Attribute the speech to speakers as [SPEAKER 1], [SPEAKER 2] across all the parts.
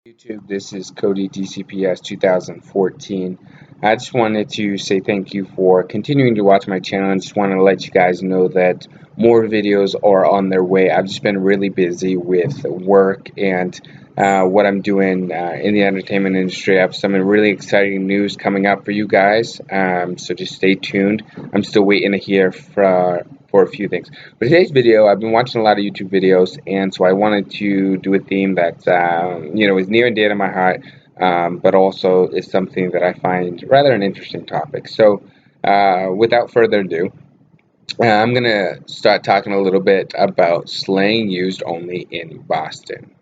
[SPEAKER 1] YouTube, this is Cody DCPS 2014. I just wanted to say thank you for continuing to watch my channel. I just want to let you guys know that more videos are on their way. I've just been really busy with work and what I'm doing in the entertainment industry. I have some really exciting news coming up for you guys, so just stay tuned. I'm still waiting to hear for a few things. For today's video, I've been watching a lot of YouTube videos, and so I wanted to do a theme that is near and dear to my heart, but also is something that I find rather an interesting topic. So, without further ado, I'm gonna start talking a little bit about slang used only in Boston.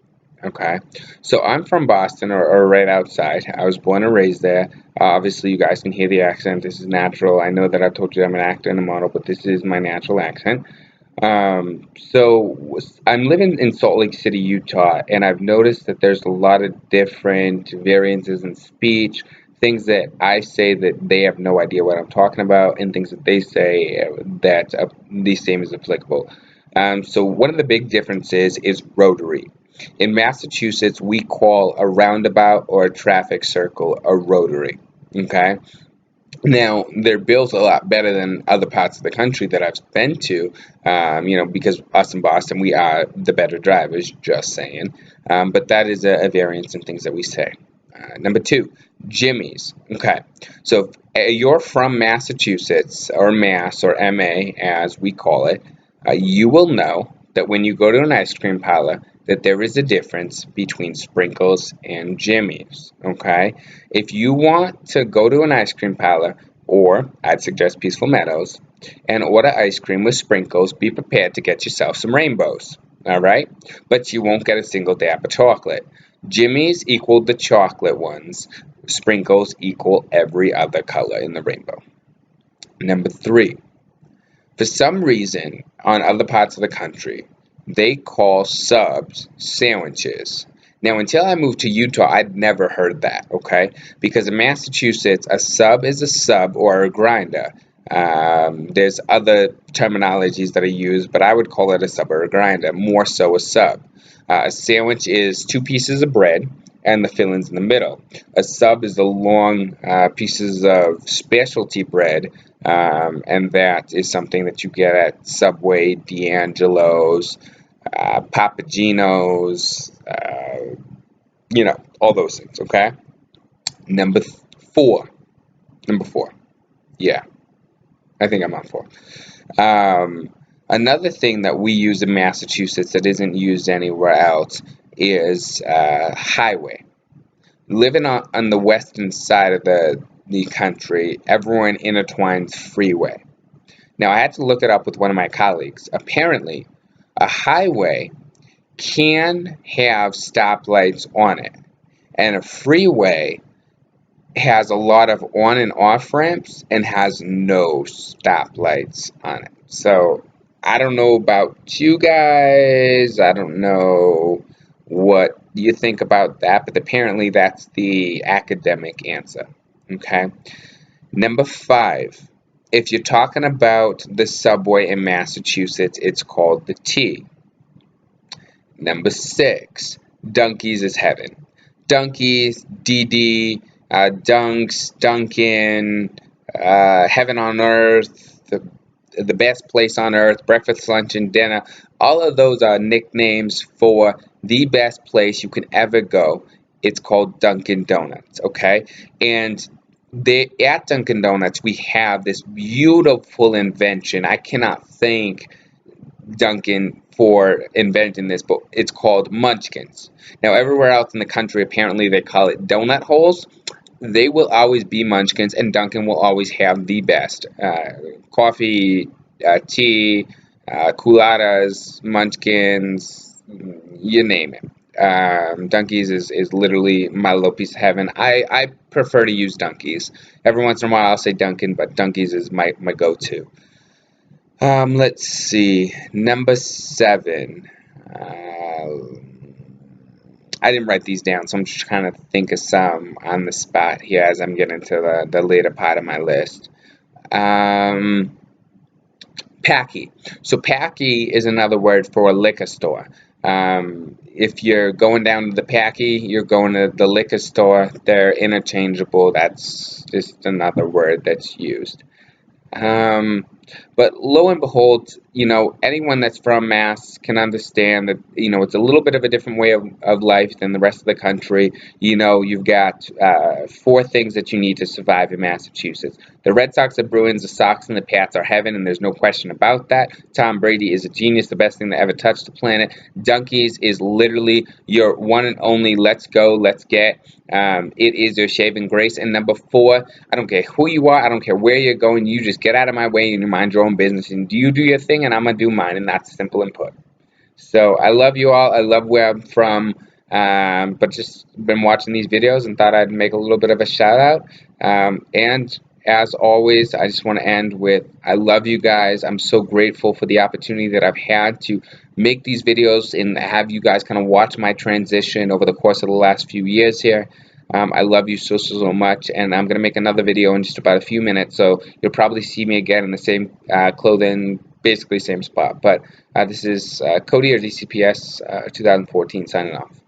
[SPEAKER 1] Okay, so I'm from Boston, or right outside. I was born and raised there. Obviously, you guys can hear the accent. This is natural. I know that I've told you I'm an actor and a model, but this is my natural accent. I'm living in Salt Lake City, Utah, and I've noticed that there's a lot of different variances in speech, things that I say that they have no idea what I'm talking about, and things that they say that the same is applicable. So one of the big differences is rotary. In Massachusetts, we call a roundabout or a traffic circle a rotary. Okay. Now, they're built a lot better than other parts of the country that I've been to, because us in Boston, we are the better drivers, just saying. But that is a variance in things that we say. Number two, Jimmy's. Okay, so if you're from Massachusetts, or Mass, or MA, as we call it, you will know that when you go to an ice cream parlor, that there is a difference between Sprinkles and Jimmy's. Okay, if you want to go to an ice cream parlor, or I'd suggest Peaceful Meadows, and order ice cream with Sprinkles, be prepared to get yourself some rainbows. All right, but you won't get a single dab of chocolate. Jimmy's equal the chocolate ones. Sprinkles equal every other color in the rainbow. Number three, for some reason, on other parts of the country, they call subs sandwiches. Now, until I moved to Utah, I'd never heard that, okay? Because in Massachusetts, a sub is a sub or a grinder. There's other terminologies that are used, but I would call it a sub or a grinder, more so a sub. A sandwich is two pieces of bread and the fillings in the middle. A sub is the long pieces of specialty bread, and that is something that you get at Subway, D'Angelo's, Papagino's, all those things, okay? Number four. Number four. Yeah, I think I'm on four. Another thing that we use in Massachusetts that isn't used anywhere else is highway. Living on the western side of the country, everyone intertwines freeway. Now, I had to look it up with one of my colleagues. Apparently, a highway can have stoplights on it, and a freeway has a lot of on and off ramps and has no stoplights on it. So I don't know about you guys. I don't know what you think about that, but apparently that's the academic answer. Okay. Number five, if you're talking about the subway in Massachusetts, it's called the T. Number six, Dunkies is heaven. Dunkies, DD, Dunks, Dunkin', Heaven on Earth, the best place on earth, breakfast, lunch, and dinner. All of those are nicknames for the best place you can ever go. It's called Dunkin' Donuts, okay? And at Dunkin' Donuts, we have this beautiful invention. I cannot thank Dunkin' for inventing this, but it's called Munchkins. Now, everywhere else in the country, apparently they call it donut holes. They will always be Munchkins, and Dunkin' will always have the best coffee, tea, culottes, Munchkins, you name it. Dunkies is literally my little piece of heaven. I prefer to use Dunkies. Every once in a while I'll say Dunkin', but Dunkies is my go-to. Let's see. Number seven. I didn't write these down, so I'm just trying to think of some on the spot here as I'm getting to the later part of my list. Packy. So Packy is another word for a liquor store. If you're going down to the Packy, you're going to the liquor store. They're interchangeable. That's just another word that's used. Um, but lo and behold, anyone that's from Mass can understand that, it's a little bit of a different way of life than the rest of the country. You've got four things that you need to survive in Massachusetts. The Red Sox, the Bruins, the Sox, and the Pats are heaven, and there's no question about that. Tom Brady is a genius, the best thing that ever touched the planet. Dunkies is literally your one and only let's go, let's get. It is your saving grace. And number four, I don't care who you are, I don't care where you're going, you just get out of my way and you mind your own business. And you do your thing, and I'm going to do mine. And that's simple and put. So I love you all. I love where I'm from. But just been watching these videos and thought I'd make a little bit of a shout out. And as always, I just want to end with I love you guys. I'm so grateful for the opportunity that I've had to make these videos and have you guys kind of watch my transition over the course of the last few years here. I love you so much, and I'm going to make another video in just about a few minutes, so you'll probably see me again in the same clothing, basically same spot. But this is Cody or DCPS 2014 signing off.